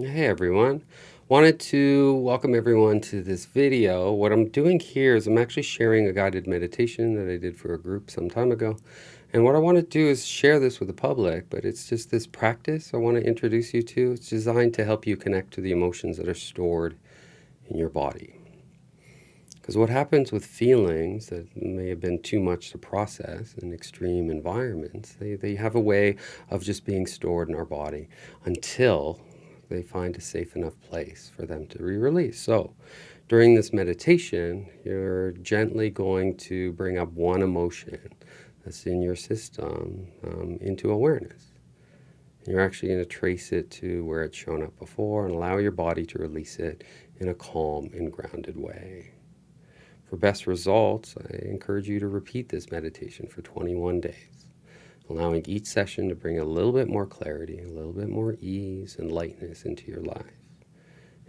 Hey everyone. Wanted to welcome everyone to this video. What I'm doing here is I'm actually sharing a guided meditation that I did for a group some time ago. And what I want to do is share this with the public, but it's just this practice I want to introduce you to. It's designed to help you connect to the emotions that are stored in your body. Because what happens with feelings that may have been too much to process in extreme environments, they have a way of just being stored in our body until they find a safe enough place for them to be released. So during this meditation, you're gently going to bring up one emotion that's in your system into awareness. And you're actually going to trace it to where it's shown up before and allow your body to release it in a calm and grounded way. For best results, I encourage you to repeat this meditation for 21 days, allowing each session to bring a little bit more clarity, a little bit more ease and lightness into your life.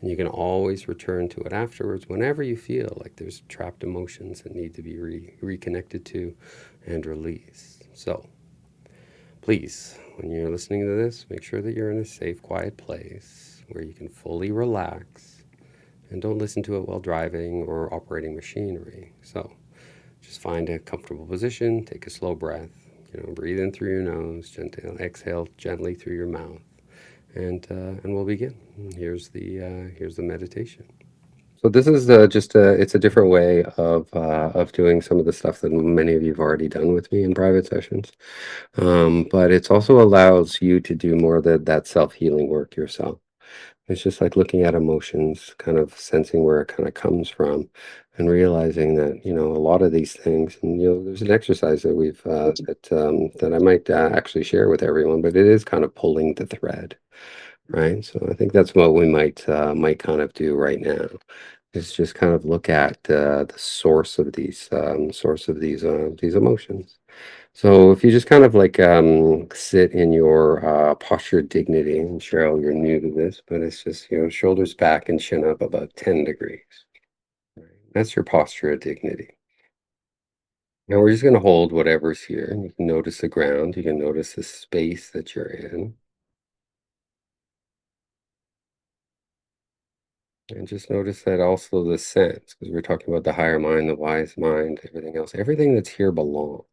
And you can always return to it afterwards whenever you feel like there's trapped emotions that need to be reconnected to and released. So please, when you're listening to this, make sure that you're in a safe, quiet place where you can fully relax and don't listen to it while driving or operating machinery. So just find a comfortable position, take a slow breath, breathe in through your nose, gentle, exhale gently through your mouth, and we'll begin. Here's the meditation. So this is just it's a different way of doing some of the stuff that many of you have already done with me in private sessions, but it also allows you to do more of that self-healing work yourself. It's just like looking at emotions, kind of sensing where it kind of comes from, and realizing that a lot of these things. And there's an exercise that we've that I might actually share with everyone, but it is kind of pulling the thread, right? So I think that's what we might kind of do right now. Is just kind of look at the source of these emotions. So if you just kind of like sit in your posture of dignity, and Cheryl, you're new to this, but it's just, shoulders back and chin up about 10 degrees. Right? That's your posture of dignity. Now we're just going to hold whatever's here. And you can notice the ground. You can notice the space that you're in. And just notice that also the sense, because we're talking about the higher mind, the wise mind, everything else. Everything that's here belongs.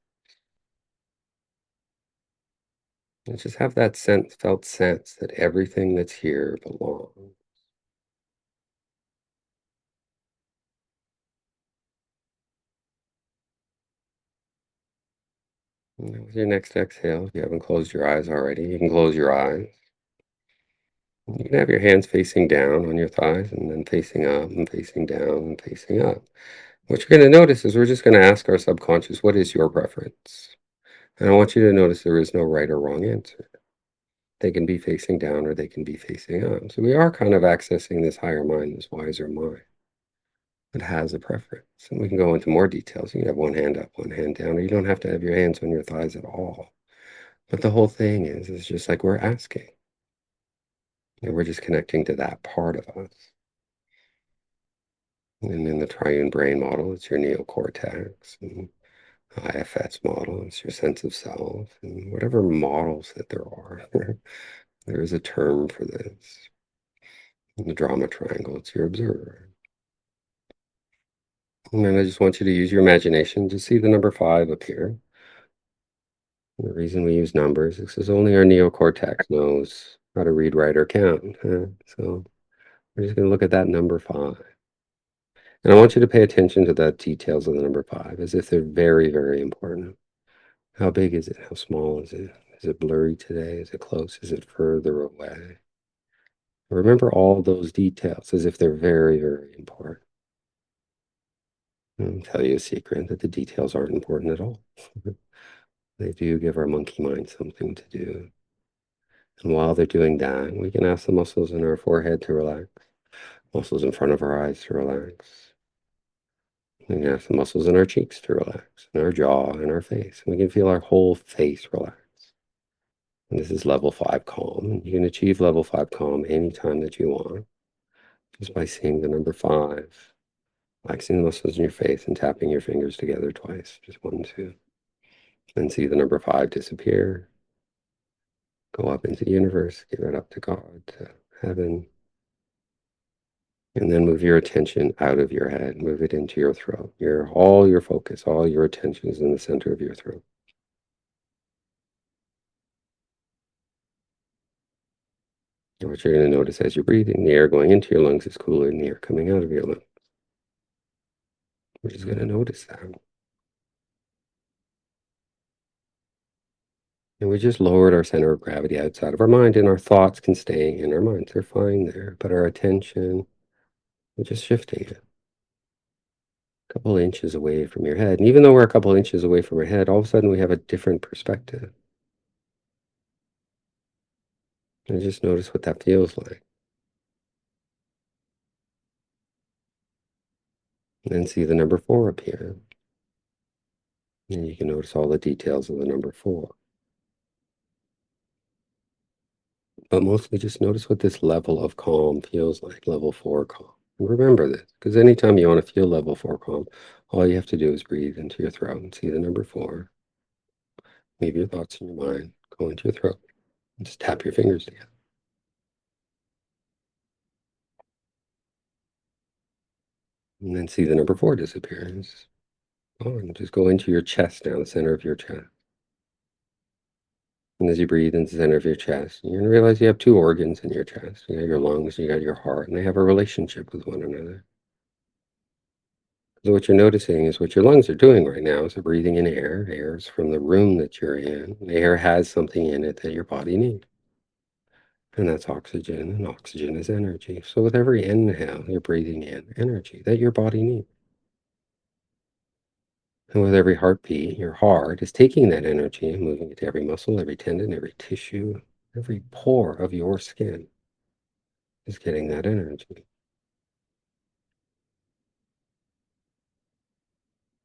And just have that felt sense that everything that's here belongs. Now, with your next exhale, if you haven't closed your eyes already, you can close your eyes. You can have your hands facing down on your thighs and then facing up and facing down and facing up. What you're going to notice is we're just going to ask our subconscious, what is your preference? And I want you to notice there is no right or wrong answer. They can be facing down or they can be facing up. So we are kind of accessing this higher mind, this wiser mind that has a preference. And we can go into more details. You can have one hand up, one hand down, or you don't have to have your hands on your thighs at all. But the whole thing is just like we're asking. And we're just connecting to that part of us. And in the triune brain model, it's your neocortex. And IFS model, it's your sense of self. And whatever models that there are, there is a term for this. In the drama triangle, it's your observer. And then I just want you to use your imagination to see the number 5 appear. The reason we use numbers is because only our neocortex knows how to read, write, or count. So we're just going to look at that number 5. And I want you to pay attention to the details of the number 5 as if they're very, very important. How big is it? How small is it? Is it blurry today? Is it close? Is it further away? Remember all those details as if they're very, very important. I'll tell you a secret that the details aren't important at all. They do give our monkey mind something to do. And while they're doing that, we can ask the muscles in our forehead to relax, muscles in front of our eyes to relax. We can ask the muscles in our cheeks to relax, and our jaw and our face. We can feel our whole face relax. And this is level 5 calm. You can achieve level 5 calm anytime that you want, just by seeing the number 5, relaxing the muscles in your face and tapping your fingers together twice, just 1, 2. Then see the number 5 disappear, go up into the universe, give it up to God, heaven. And then move your attention out of your head, move it into your throat. All your focus, all your attention is in the center of your throat. And what you're going to notice as you're breathing, the air going into your lungs is cooler than the air coming out of your lungs. We're just going to notice that. And we just lowered our center of gravity outside of our mind, and our thoughts can stay in our minds. They're fine there, but our attention, we're just shifting it a couple inches away from your head. And even though we're a couple inches away from our head, all of a sudden we have a different perspective. And just notice what that feels like. And then see the number 4 appear. And you can notice all the details of the number 4. But mostly just notice what this level of calm feels like, level 4 calm. And remember this, because anytime you want to feel level 4 calm, all you have to do is breathe into your throat and see the number 4. Leave your thoughts in your mind, go into your throat, and just tap your fingers together. And then see the number 4 disappear. Just go into your chest now, the center of your chest. And as you breathe into the center of your chest, you're going to realize you have 2 organs in your chest. You got your lungs, you got your heart, and they have a relationship with one another. So what you're noticing is what your lungs are doing right now is they're breathing in air. Air is from the room that you're in. The air has something in it that your body needs. And that's oxygen, and oxygen is energy. So with every inhale, you're breathing in energy that your body needs. And with every heartbeat, your heart is taking that energy and moving it to every muscle, every tendon, every tissue, every pore of your skin is getting that energy.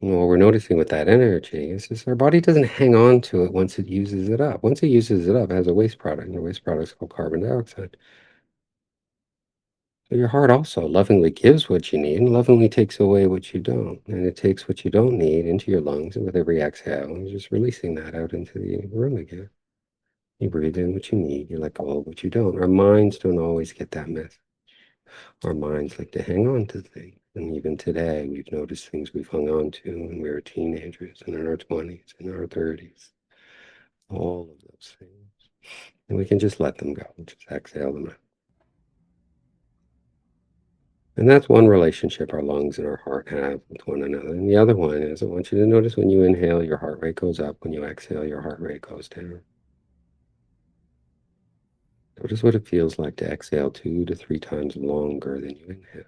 And what we're noticing with that energy is our body doesn't hang on to it once it uses it up. Once it uses it up, it has a waste product, and the waste product is called carbon dioxide. So your heart also lovingly gives what you need and lovingly takes away what you don't. And it takes what you don't need into your lungs, and with every exhale, you're just releasing that out into the room again. You breathe in what you need, you let go of what you don't. Our minds don't always get that message. Our minds like to hang on to things. And even today, we've noticed things we've hung on to when we were teenagers and in our 20s, in our 30s, all of those things. And we can just let them go, just exhale them out. And that's one relationship our lungs and our heart have with one another. And the other one is I want you to notice when you inhale, your heart rate goes up. When you exhale, your heart rate goes down. Notice what it feels like to exhale 2 to 3 times longer than you inhale.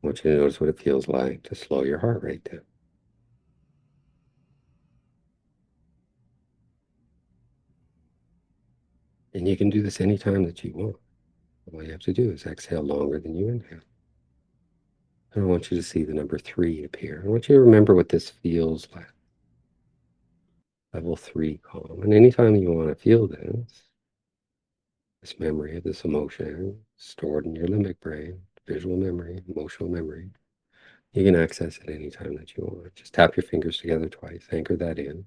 I want you to notice what it feels like to slow your heart rate down. And you can do this anytime that you want. All you have to do is exhale longer than you inhale. And I want you to see the number 3 appear. I want you to remember what this feels like. Level 3 calm. And anytime you want to feel this memory of this emotion stored in your limbic brain, visual memory, emotional memory, you can access it anytime that you want. Just tap your fingers together twice, anchor that in.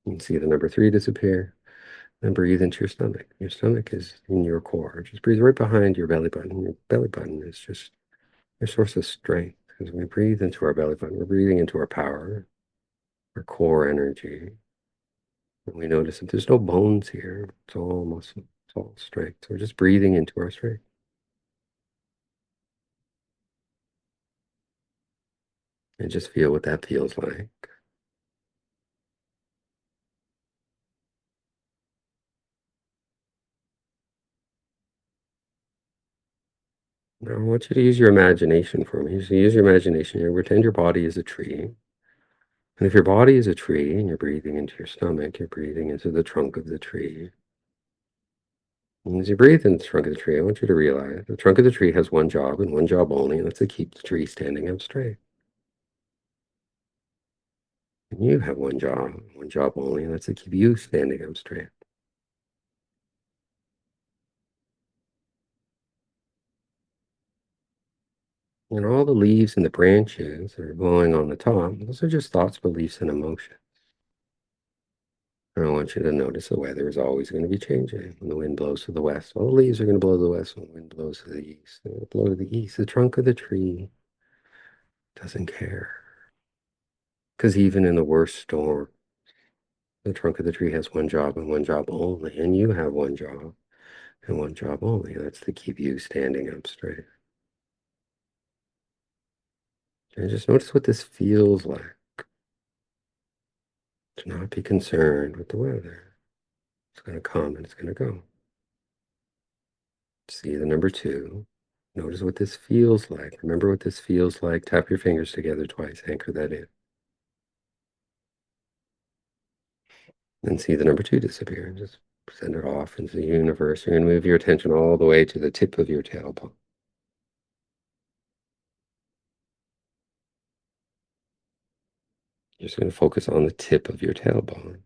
You can see the number 3 disappear. And breathe into your stomach. Your stomach is in your core. Just breathe right behind your belly button. Your belly button is just your source of strength. As we breathe into our belly button, we're breathing into our power, our core energy. And we notice that there's no bones here. It's all muscle. It's all strength. So we're just breathing into our strength. And just feel what that feels like. Now I want you to use your imagination for me. So use your imagination here. Pretend your body is a tree. And if your body is a tree and you're breathing into your stomach, you're breathing into the trunk of the tree. And as you breathe in the trunk of the tree, I want you to realize the trunk of the tree has one job and one job only, and that's to keep the tree standing up straight. And you have one job only, and that's to keep you standing up straight. And all the leaves and the branches that are blowing on the top, those are just thoughts, beliefs, and emotions. I want you to notice the weather is always going to be changing. When the wind blows to the west, all the leaves are going to blow to the west. When the wind blows to the east, they're going to blow to the east. The trunk of the tree doesn't care. Because even in the worst storm, the trunk of the tree has one job and one job only. And you have one job and one job only. That's to keep you standing up straight. And just notice what this feels like. To not be concerned with the weather. It's going to come and it's going to go. See the number 2. Notice what this feels like. Remember what this feels like. Tap your fingers together twice. Anchor that in. Then see the number 2 disappear. And just send it off into the universe. You're going to move your attention all the way to the tip of your tailbone. You're just going to focus on the tip of your tailbone.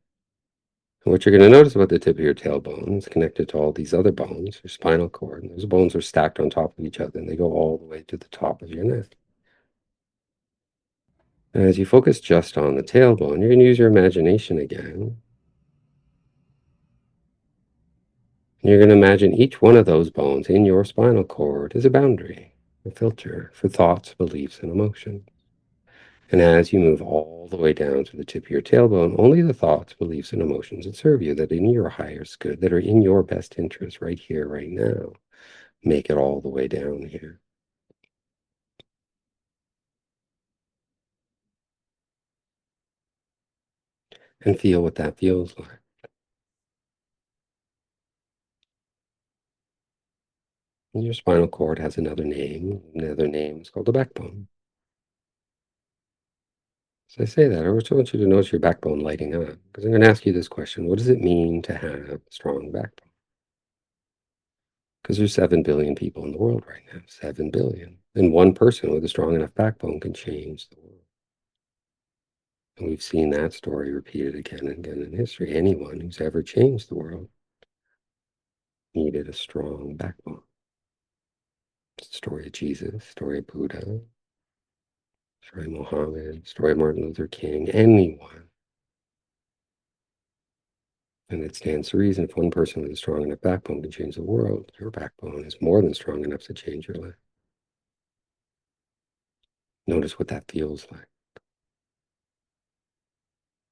And what you're going to notice about the tip of your tailbone is connected to all these other bones, your spinal cord. And those bones are stacked on top of each other, and they go all the way to the top of your neck. And as you focus just on the tailbone, you're going to use your imagination again. And you're going to imagine each one of those bones in your spinal cord is a boundary, a filter for thoughts, beliefs, and emotions. And as you move all the way down to the tip of your tailbone, only the thoughts, beliefs, and emotions that serve you, that are in your highest good, that are in your best interest right here, right now, make it all the way down here. And feel what that feels like. And your spinal cord has another name. Another name is called the backbone. So I say that, I just want you to notice your backbone lighting up, because I'm going to ask you this question. What does it mean to have a strong backbone? Because there's 7 billion people in the world right now, 7 billion. And one person with a strong enough backbone can change the world. And we've seen that story repeated again and again in history. Anyone who's ever changed the world needed a strong backbone. It's the story of Jesus, story of Buddha, story of Muhammad, story of Martin Luther King, anyone. And it stands to reason if one person with a strong enough backbone can change the world, your backbone is more than strong enough to change your life. Notice what that feels like.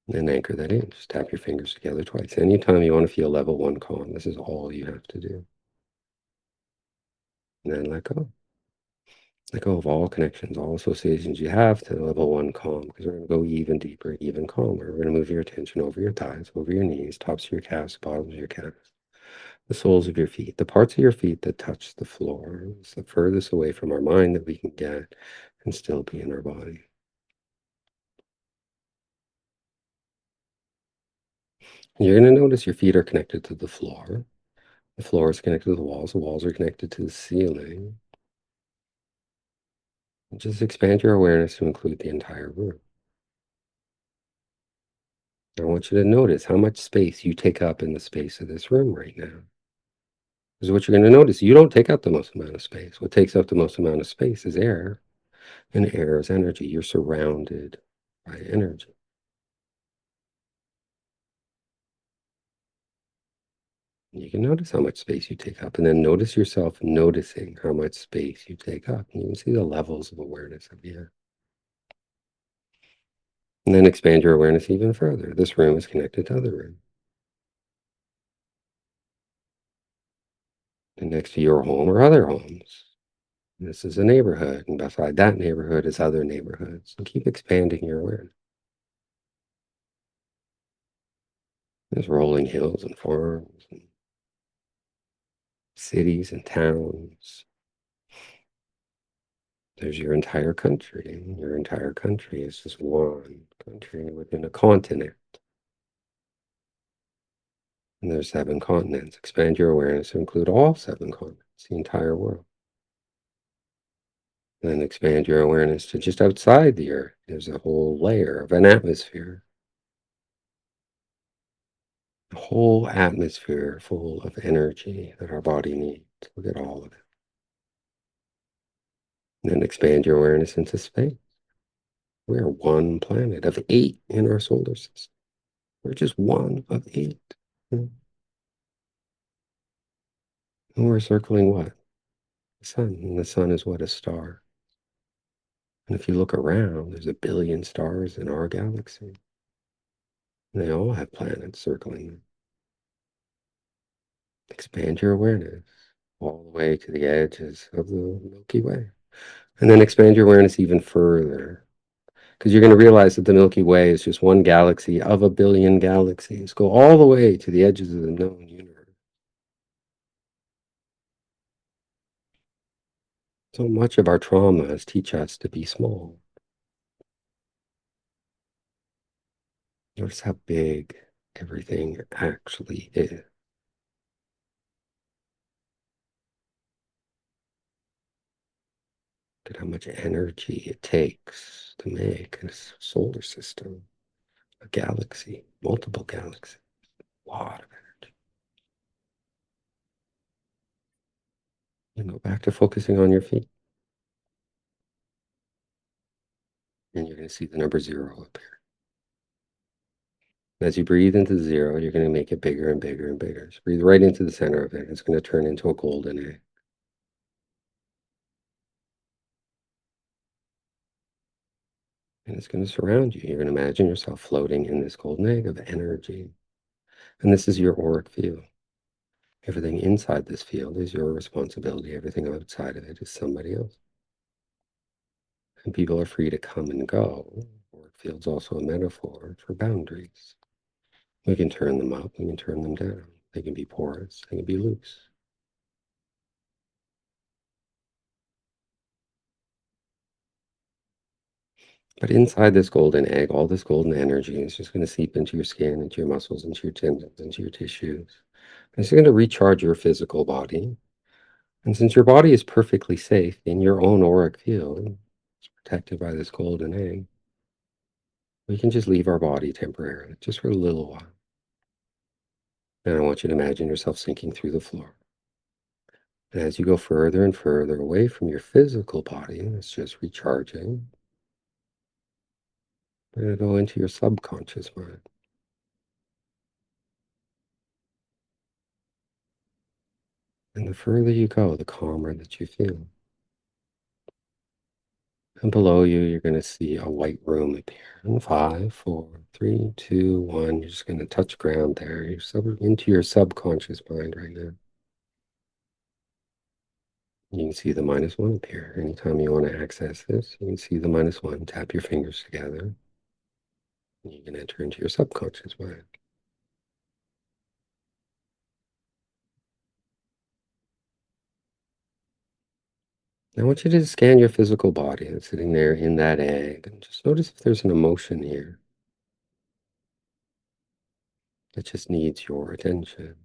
And anchor that in. Just tap your fingers together twice. Anytime you want to feel level 1 calm, this is all you have to do. And then let go. Let go of all connections, all associations you have to level 1 calm, because we're going to go even deeper, even calmer. We're going to move your attention over your thighs, over your knees, tops of your calves, bottoms of your calves, the soles of your feet, the parts of your feet that touch the floor. It's the furthest away from our mind that we can get and still be in our body. And you're going to notice your feet are connected to the floor. The floor is connected to the walls are connected to the ceiling. And just expand your awareness to include the entire room. I want you to notice how much space you take up in the space of this room right now. Because what you're going to notice, you don't take up the most amount of space. What takes up the most amount of space is air, and air is energy. You're surrounded by energy. You can notice how much space you take up, and then notice yourself noticing how much space you take up. And you can see the levels of awareness of you. And then expand your awareness even further. This room is connected to other rooms. And next to your home are other homes. This is a neighborhood, and beside that neighborhood is other neighborhoods. And keep expanding your awareness. There's rolling hills and farms and cities and towns. There's your entire country. Your entire country is just one country within a continent. And there's 7 continents. Expand your awareness to include all 7 continents, the entire world. Then expand your awareness to just outside the earth. There's a whole layer of an atmosphere. A whole atmosphere full of energy that our body needs. Look at all of it. And then expand your awareness into space. We are one planet of 8 in our solar system. We're just one of eight. Mm. And we're circling what? The sun. And the sun is what? A star. And if you look around, there's a billion stars in our galaxy. And they all have planets circling them. Expand your awareness all the way to the edges of the Milky Way. And then expand your awareness even further, because you're going to realize that the Milky Way is just one galaxy of a billion galaxies. Go all the way to the edges of the known universe. So much of our traumas teach us to be small. Notice how big everything actually is. Look at how much energy it takes to make a solar system, a galaxy, multiple galaxies. A lot of energy. And go back to focusing on your feet. And you're going to see the number 0 up here. As you breathe into 0, you're going to make it bigger and bigger and bigger. So breathe right into the center of it. It's going to turn into a golden egg. And it's going to surround you. You're going to imagine yourself floating in this golden egg of energy. And this is your auric field. Everything inside this field is your responsibility. Everything outside of it is somebody else. And people are free to come and go. Auric field's also a metaphor for boundaries. We can turn them up, we can turn them down. They can be porous, they can be loose. But inside this golden egg, all this golden energy is just going to seep into your skin, into your muscles, into your tendons, into your tissues. And it's going to recharge your physical body. And since your body is perfectly safe in your own auric field, it's protected by this golden egg, we can just leave our body temporarily, just for a little while. And I want you to imagine yourself sinking through the floor. And as you go further and further away from your physical body, it's just recharging. We're going to go into your subconscious mind. And the further you go, the calmer that you feel. And below you, you're going to see a white room appear. In 5, 4, 3, 2, 1. You're just going to touch ground there. You're into your subconscious mind right now. You can see the -1 appear. Anytime you want to access this, you can see the -1. Tap your fingers together. And you can enter into your subconscious mind. Now I want you to scan your physical body that's sitting there in that egg. And just notice if there's an emotion here that just needs your attention.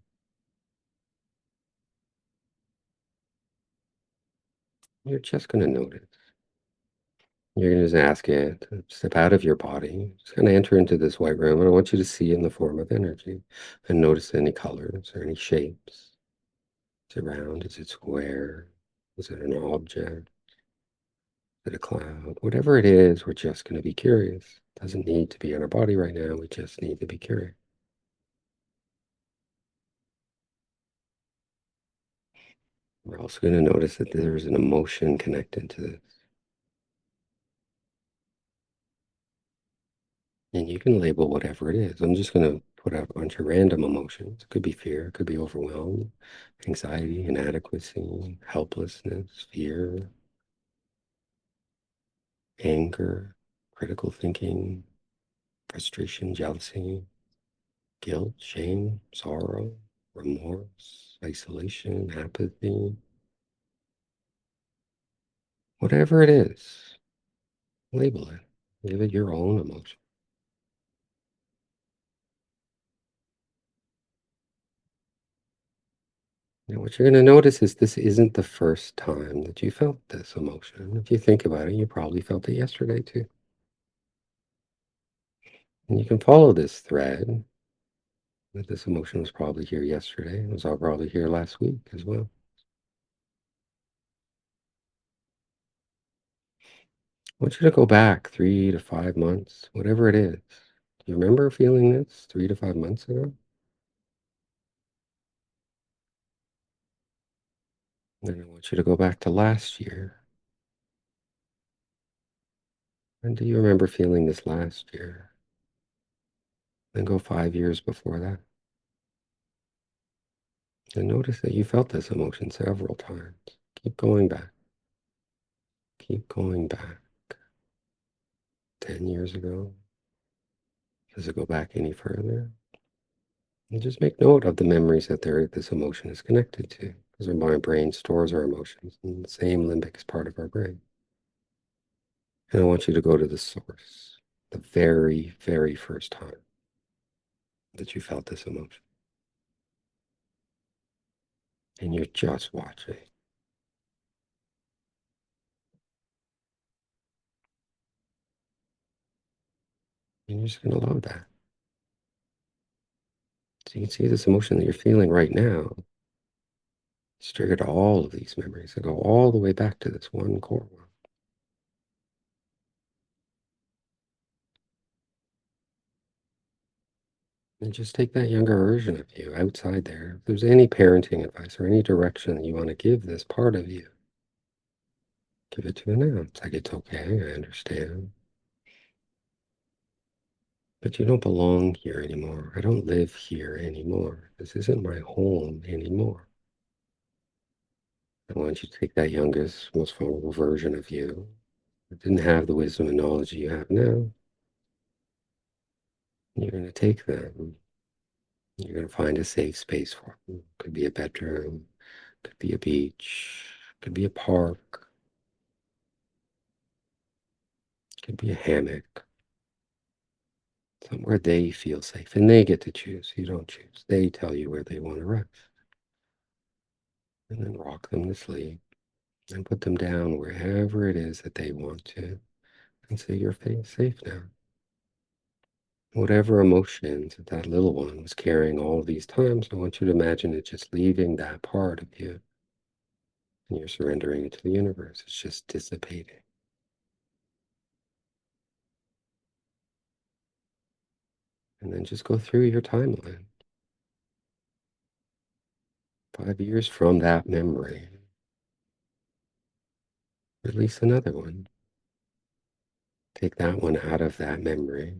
You're just going to notice. You're going to just ask it to step out of your body. Just going to enter into this white room, and I want you to see it in the form of energy and notice any colors or any shapes. Is it round? Is it square? Is it an object? Is it a cloud? Whatever it is, we're just going to be curious. It doesn't need to be in our body right now. We just need to be curious. We're also going to notice that there's an emotion connected to this. And you can label whatever it is. I'm just going to put out a bunch of random emotions. It could be fear, it could be overwhelm, anxiety, inadequacy, helplessness, fear, anger, critical thinking, frustration, jealousy, guilt, shame, sorrow, remorse, isolation, apathy. Whatever it is, label it. Give it your own emotion. Now, what you're going to notice is this isn't the first time that you felt this emotion. If you think about it, you probably felt it yesterday too. And you can follow this thread that this emotion was probably here yesterday. It was all probably here last week as well. I want you to go back 3 to 5 months, whatever it is. Do you remember feeling this 3 to 5 months ago? And I want you to go back to last year. And do you remember feeling this last year? Then go 5 years before that. And notice that you felt this emotion several times. Keep going back. Keep going back. 10 years ago. Does it go back any further? And just make note of the memories that this emotion is connected to. Because our brain stores our emotions. And the same limbic is part of our brain. And I want you to go to the source. The very, very first time that you felt this emotion. And you're just watching. And you're just going to love that. So you can see this emotion that you're feeling right now. It's triggered all of these memories that go all the way back to this one core one. And just take that younger version of you outside there. If there's any parenting advice or any direction that you want to give this part of you, give it to it now. It's like, it's okay, I understand. But you don't belong here anymore. I don't live here anymore. This isn't my home anymore. I want you to take that youngest, most vulnerable version of you that didn't have the wisdom and knowledge you have now. You're going to take them. You're going to find a safe space for them. Could be a bedroom, could be a beach, could be a park, could be a hammock. Somewhere they feel safe and they get to choose. You don't choose. They tell you where they want to rest. And then rock them to sleep and put them down wherever it is that they want to. And say you're safe now. Whatever emotions that that little one was carrying all these times, I want you to imagine it just leaving that part of you. And you're surrendering it to the universe. It's just dissipating. And then just go through your timeline. 5 years from that memory, release another one. Take that one out of that memory.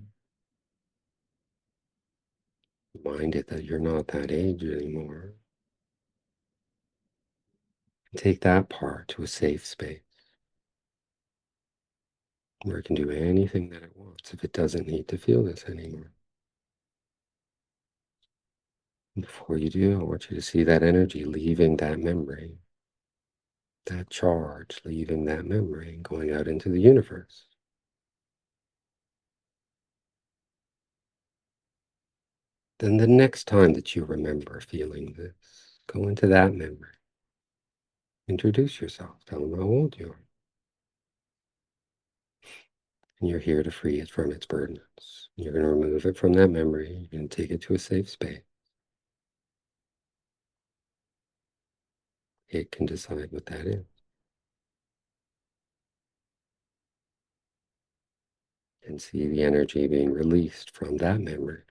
Remind it that you're not that age anymore. Take that part to a safe space where it can do anything that it wants if it doesn't need to feel this anymore. And before you do, I want you to see that energy leaving that memory, that charge leaving that memory and going out into the universe. Then the next time that you remember feeling this, go into that memory. Introduce yourself. Tell them how old you are. And you're here to free it from its burdens. You're going to remove it from that memory. You're going to take it to a safe space. It can decide what that is. And see the energy being released from that memory.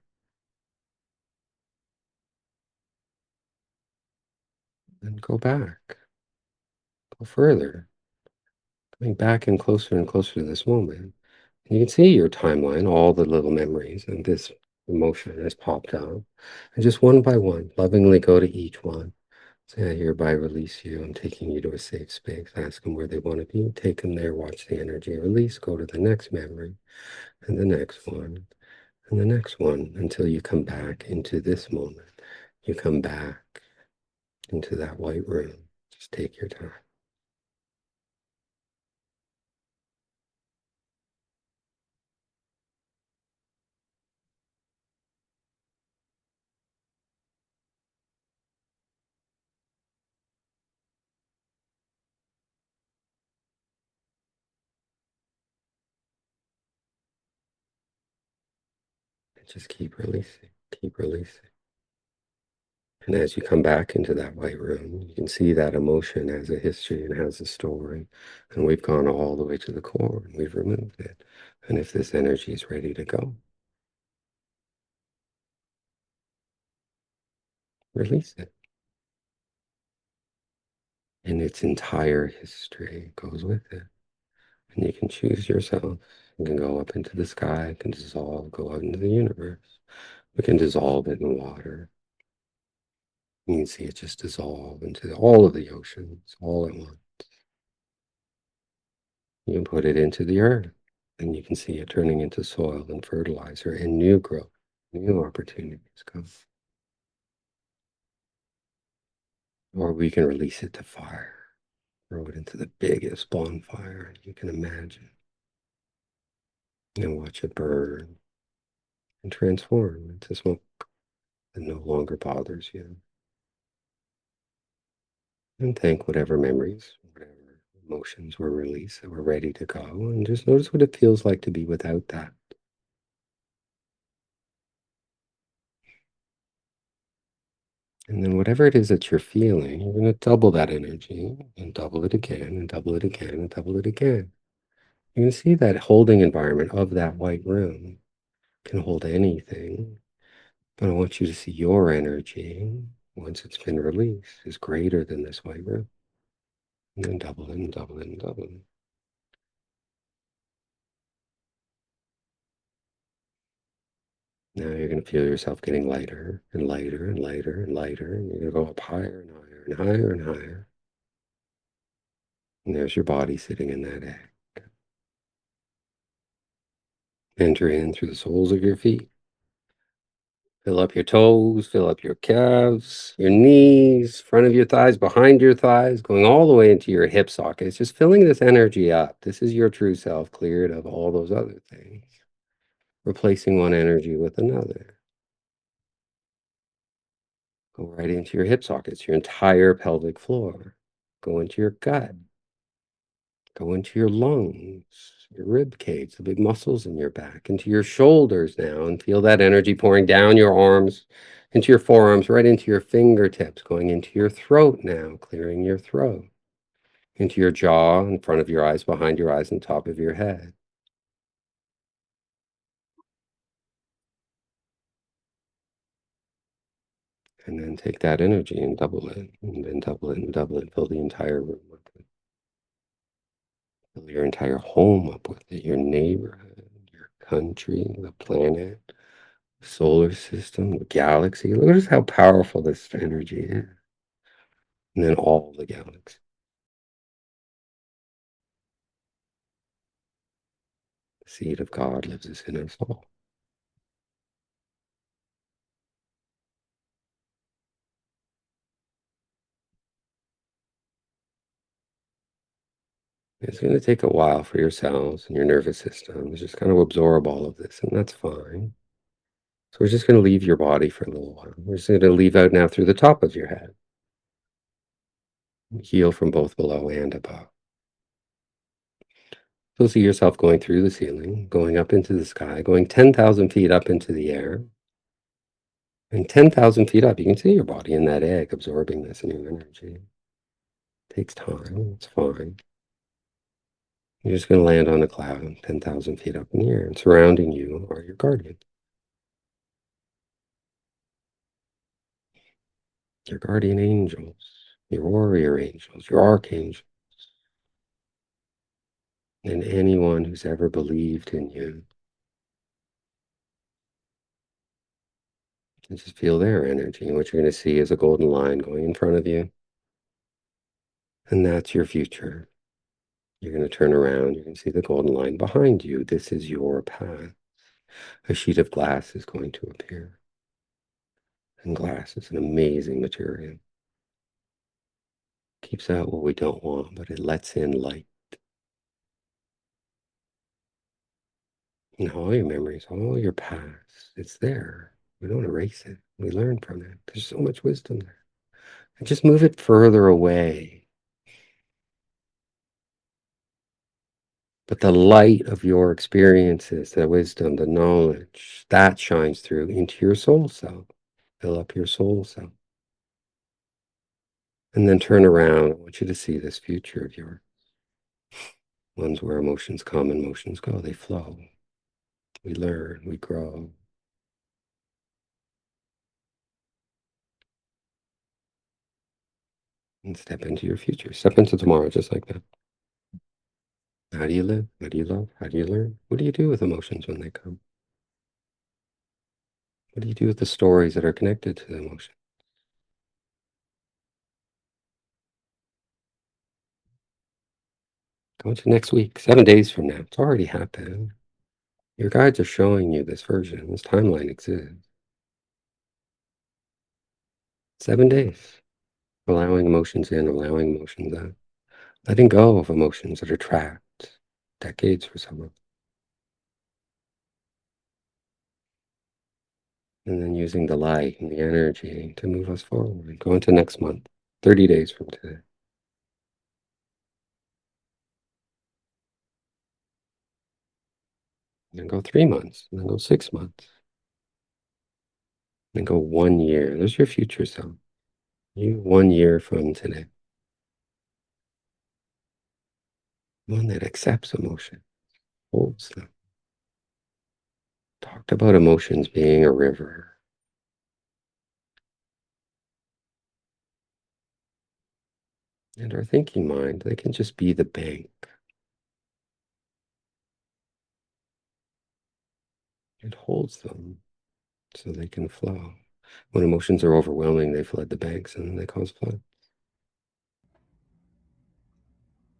Then go back. Go further. Coming back and closer to this moment. And you can see your timeline, all the little memories, and this emotion has popped out. And just one by one, lovingly go to each one. Say, I hereby release you. I'm taking you to a safe space. Ask them where they want to be. Take them there. Watch the energy release. Go to the next memory and the next one and the next one until you come back into this moment. You come back into that white room. Just take your time. And just keep releasing. Keep releasing. And as you come back into that white room, you can see that emotion has a history and has a story. And we've gone all the way to the core and we've removed it. And if this energy is ready to go, release it. And its entire history goes with it. And you can choose yourself. You can go up into the sky, it can dissolve, go out into the universe. We can dissolve it in water. You can see it just dissolve into all of the oceans all at once. You can put it into the earth, and you can see it turning into soil and fertilizer and new growth, new opportunities come. Or we can release it to fire, throw it into the biggest bonfire you can imagine, and watch it burn and transform into smoke that no longer bothers you. And thank whatever memories, whatever emotions were released that were ready to go, and just notice what it feels like to be without that. And then whatever it is that you're feeling, you're going to double that energy and double it again and double it again and double it again. You can see that holding environment of that white room can hold anything, but I want you to see your energy once it's been released is greater than this white room. And then double it and double it and double it. Now you're going to feel yourself getting lighter and lighter and lighter and lighter, and you're going to go up higher and higher and higher and higher. And there's your body sitting in that egg. Enter in through the soles of your feet. Fill up your toes, fill up your calves, your knees, front of your thighs, behind your thighs, going all the way into your hip sockets, just filling this energy up. This is your true self, cleared of all those other things, replacing one energy with another. Go right into your hip sockets, your entire pelvic floor. Go into your gut. Go into your lungs, your rib cage, the big muscles in your back, into your shoulders now, and feel that energy pouring down your arms, into your forearms, right into your fingertips, going into your throat now, clearing your throat, into your jaw, in front of your eyes, behind your eyes, and top of your head. And then take that energy and double it, and then double it and double it. Fill the entire room with it. Fill your entire home up with it, your neighborhood, your country, the planet, solar system, the galaxy. Look at how powerful this energy is. And then all the galaxies. The seed of God lives in us all. It's going to take a while for your cells and your nervous system to just kind of absorb all of this, and that's fine. So we're just going to leave your body for a little while. We're just going to leave out now through the top of your head. Heal from both below and above. So see yourself going through the ceiling, going up into the sky, going 10,000 feet up into the air. And 10,000 feet up, you can see your body in that egg absorbing this new energy. Takes time, it's fine. You're just going to land on a cloud 10,000 feet up in the air, and surrounding you are your guardians, your guardian angels, your warrior angels, your archangels, and anyone who's ever believed in you. And just feel their energy. And what you're going to see is a golden line going in front of you. And that's your future. You're going to turn around. You can see the golden line behind you. This is your path. A sheet of glass is going to appear. And glass is an amazing material. Keeps out what we don't want, but it lets in light. And all your memories, all your past, it's there. We don't erase it. We learn from it. There's so much wisdom there. And just move it further away. But the light of your experiences, the wisdom, the knowledge, that shines through into your soul self. Fill up your soul self. And then turn around. I want you to see this future of yours. Ones where emotions come and emotions go. They flow. We learn, we grow. and step into your future. Step into tomorrow just like that. How do you live? How do you love? How do you learn? What do you do with emotions when they come? What do you do with the stories that are connected to the emotion? Go into next week, 7 days from now. It's already happened. Your guides are showing you this version. This timeline exists. 7 days. Allowing emotions in, allowing emotions out. Letting go of emotions that are trapped. Decades for some of them. And then using the light and the energy to move us forward. Go into next month, 30 days from today. And then go 3 months, and then go 6 months, and then go 1 year. There's your future self. You 1 year from today. One that accepts emotion, holds them. Talked about emotions being a river. And our thinking mind, they can just be the bank. It holds them so they can flow. When emotions are overwhelming, they flood the banks and they cause flood.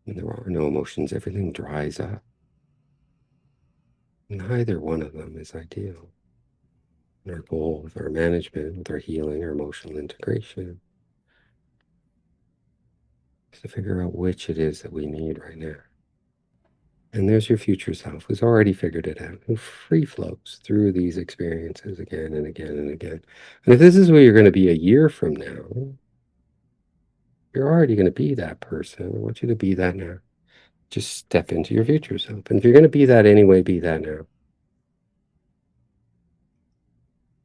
When there are no emotions, everything dries up. Neither one of them is ideal. And our goal with our management, with our healing, our emotional integration, is to figure out which it is that we need right now. And there's your future self who's already figured it out, who free flows through these experiences again and again and again. And if this is where you're going to be a year from now, you're already going to be that person. I want you to be that now. Just step into your future self. And if you're going to be that anyway, be that now.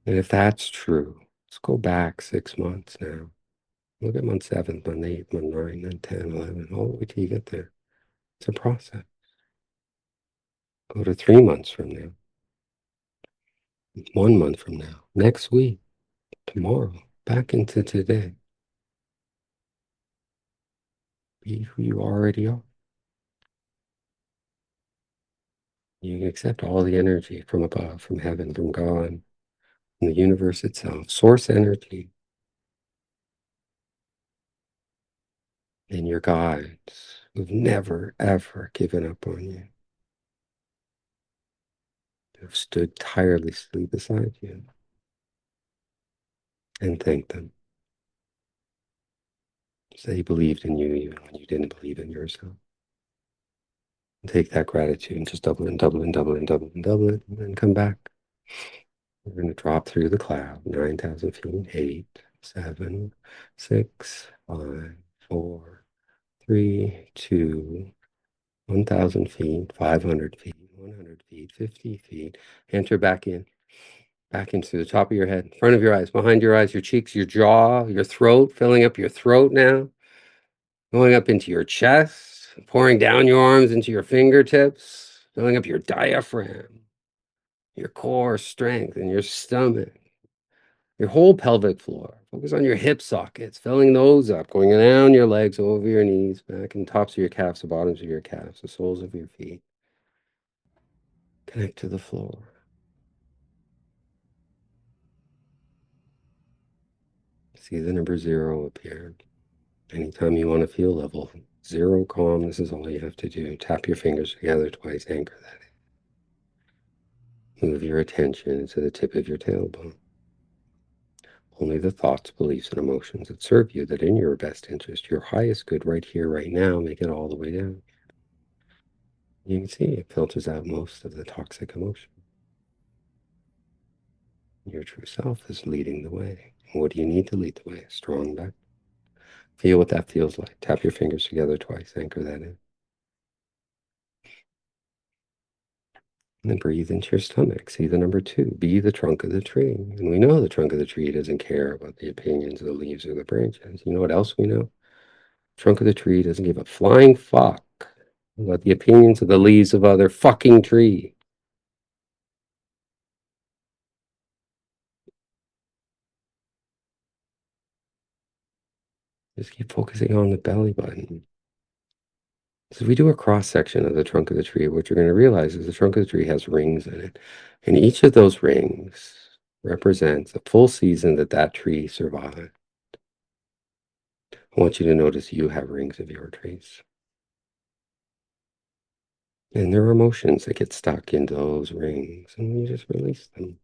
And if that's true, let's go back 6 months now. Look at month 7, month 8, month 9, month 10, 11, all the way till you get there. It's a process. Go to 3 months from now, 1 month from now, next week, tomorrow, back into today. Be who you already are. You can accept all the energy from above, from heaven, from God, from the universe itself, source energy, and your guides who've never, ever given up on you, who've stood tirelessly beside you, and thank them. They believed in you even when you didn't believe in yourself. And take that gratitude and just double it and double it and double it and double it and double it, and then come back. We're going to drop through the cloud, 9,000 feet, 8, 7, 6, 5, 4, 3, 2, 1,000 feet, 500 feet, 100 feet, 50 feet. Enter back into the top of your head, front of your eyes, behind your eyes, your cheeks, your jaw, your throat, filling up your throat now, going up into your chest, pouring down your arms into your fingertips, filling up your diaphragm, your core strength, and your stomach, your whole pelvic floor. Focus on your hip sockets, filling those up, going down your legs, over your knees, back and tops of your calves, the bottoms of your calves, the soles of your feet. Connect to the floor. See the number 0 appear. Anytime you want to feel level 0 calm, this is all you have to do. Tap your fingers together twice, anchor that in. Move your attention to the tip of your tailbone. Only the thoughts, beliefs, and emotions that serve you, that in your best interest, your highest good right here, right now, make it all the way down. You can see it filters out most of the toxic emotion. Your true self is leading the way. What do you need to lead the way? Strong back. Feel what that feels like. Tap your fingers together twice, anchor that in. And then breathe into your stomach. See the number 2. Be the trunk of the tree. And we know the trunk of the tree doesn't care about the opinions of the leaves or the branches. You know what else we know? Trunk of the tree doesn't give a flying fuck about the opinions of the leaves of other fucking tree. Just keep focusing on the belly button. So if we do a cross section of the trunk of the tree, what you're going to realize is the trunk of the tree has rings in it. And each of those rings represents a full season that that tree survived. I want you to notice you have rings of your trees. And there are emotions that get stuck into those rings, and you just release them.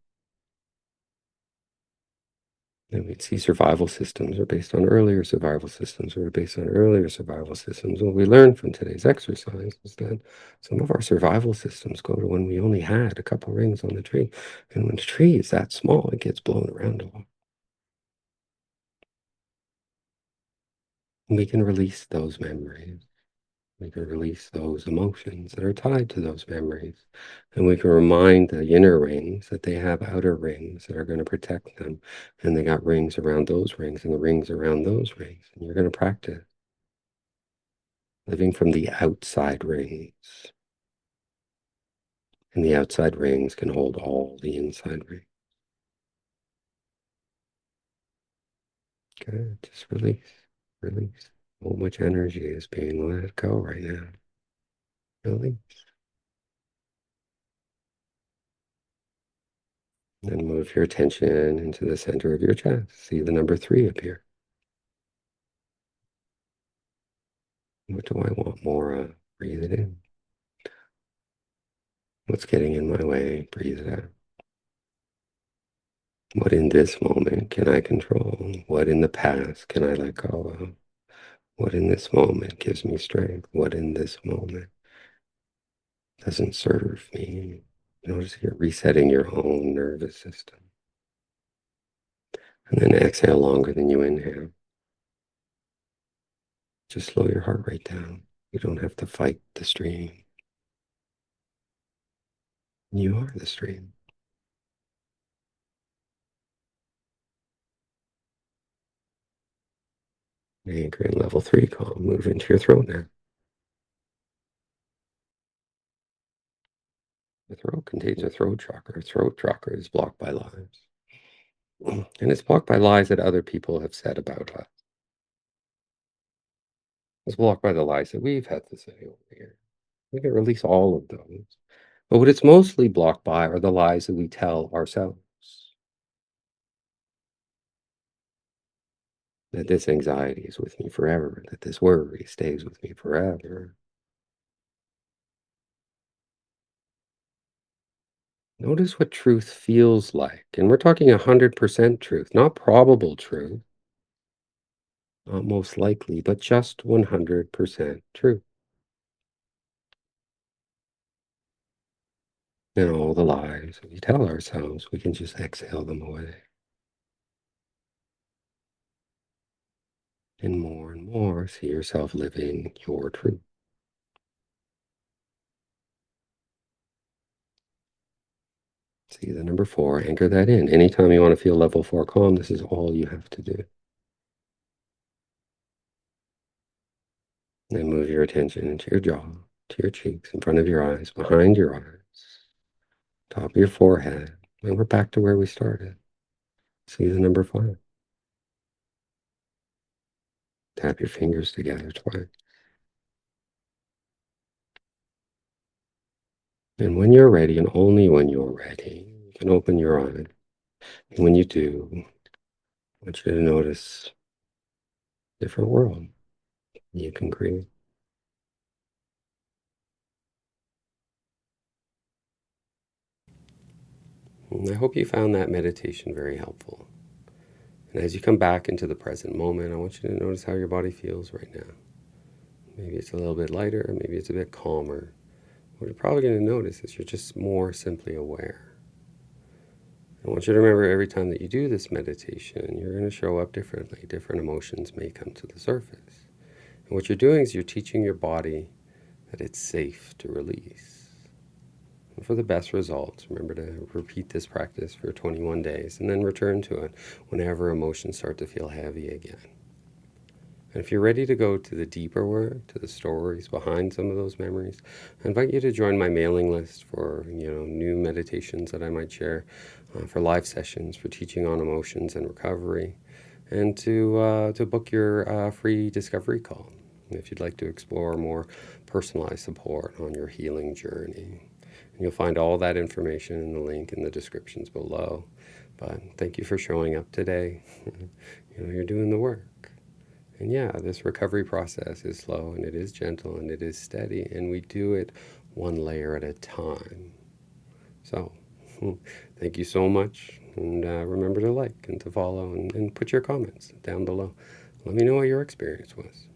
And we'd see survival systems are based on earlier survival systems or based on earlier survival systems. What we learned from today's exercise is that some of our survival systems go to when we only had a couple rings on the tree. And when the tree is that small, it gets blown around a lot. And we can release those memories. We can release those emotions that are tied to those memories. And we can remind the inner rings that they have outer rings that are going to protect them. And they got rings around those rings and the rings around those rings. And you're going to practice living from the outside rings. And the outside rings can hold all the inside rings. Good. Just release, release. So much energy is being let go right now. Release. And move your attention into the center of your chest. See the number 3 appear. What do I want more of? Breathe it in. What's getting in my way? Breathe it out. What in this moment can I control? What in the past can I let go of? What in this moment gives me strength? What in this moment doesn't serve me? Notice you're resetting your own nervous system. And then exhale longer than you inhale. Just slow your heart rate down. You don't have to fight the stream. You are the stream. Anchor in level 3 calm. Move into your throat now. The throat contains a throat chakra. Throat chakra is blocked by lies. And it's blocked by lies that other people have said about us. It's blocked by the lies that we've had to say over here. We can release all of those. But what it's mostly blocked by are the lies that we tell ourselves. That this anxiety is with me forever, that this worry stays with me forever. Notice what truth feels like. And we're talking 100% truth, not probable truth, not most likely, but just 100% truth. And all the lies we tell ourselves, we can just exhale them away. And more, see yourself living your truth. See the number 4, anchor that in. Anytime you want to feel level 4 calm, this is all you have to do. Then move your attention into your jaw, to your cheeks, in front of your eyes, behind your eyes, top of your forehead. And we're back to where we started. See the number 5. Tap your fingers together twice. And when you're ready, and only when you're ready, you can open your eyes. And when you do, I want you to notice a different world you can create. And I hope you found that meditation very helpful. And as you come back into the present moment, I want you to notice how your body feels right now. Maybe it's a little bit lighter, maybe it's a bit calmer. What you're probably going to notice is you're just more simply aware. I want you to remember every time that you do this meditation, you're going to show up differently. Different emotions may come to the surface. And what you're doing is you're teaching your body that it's safe to release. And for the best results, remember to repeat this practice for 21 days and then return to it whenever emotions start to feel heavy again. And if you're ready to go to the deeper work, to the stories behind some of those memories, I invite you to join my mailing list for new meditations that I might share, for live sessions, for teaching on emotions and recovery. and to book your free discovery call if you'd like to explore more personalized support on your healing journey. And you'll find all that information in the link in the descriptions below. But thank you for showing up today. You're doing the work. And yeah, this recovery process is slow and it is gentle and it is steady, and we do it one layer at a time. So, thank you so much, and remember to like and to follow and put your comments down below. Let me know what your experience was.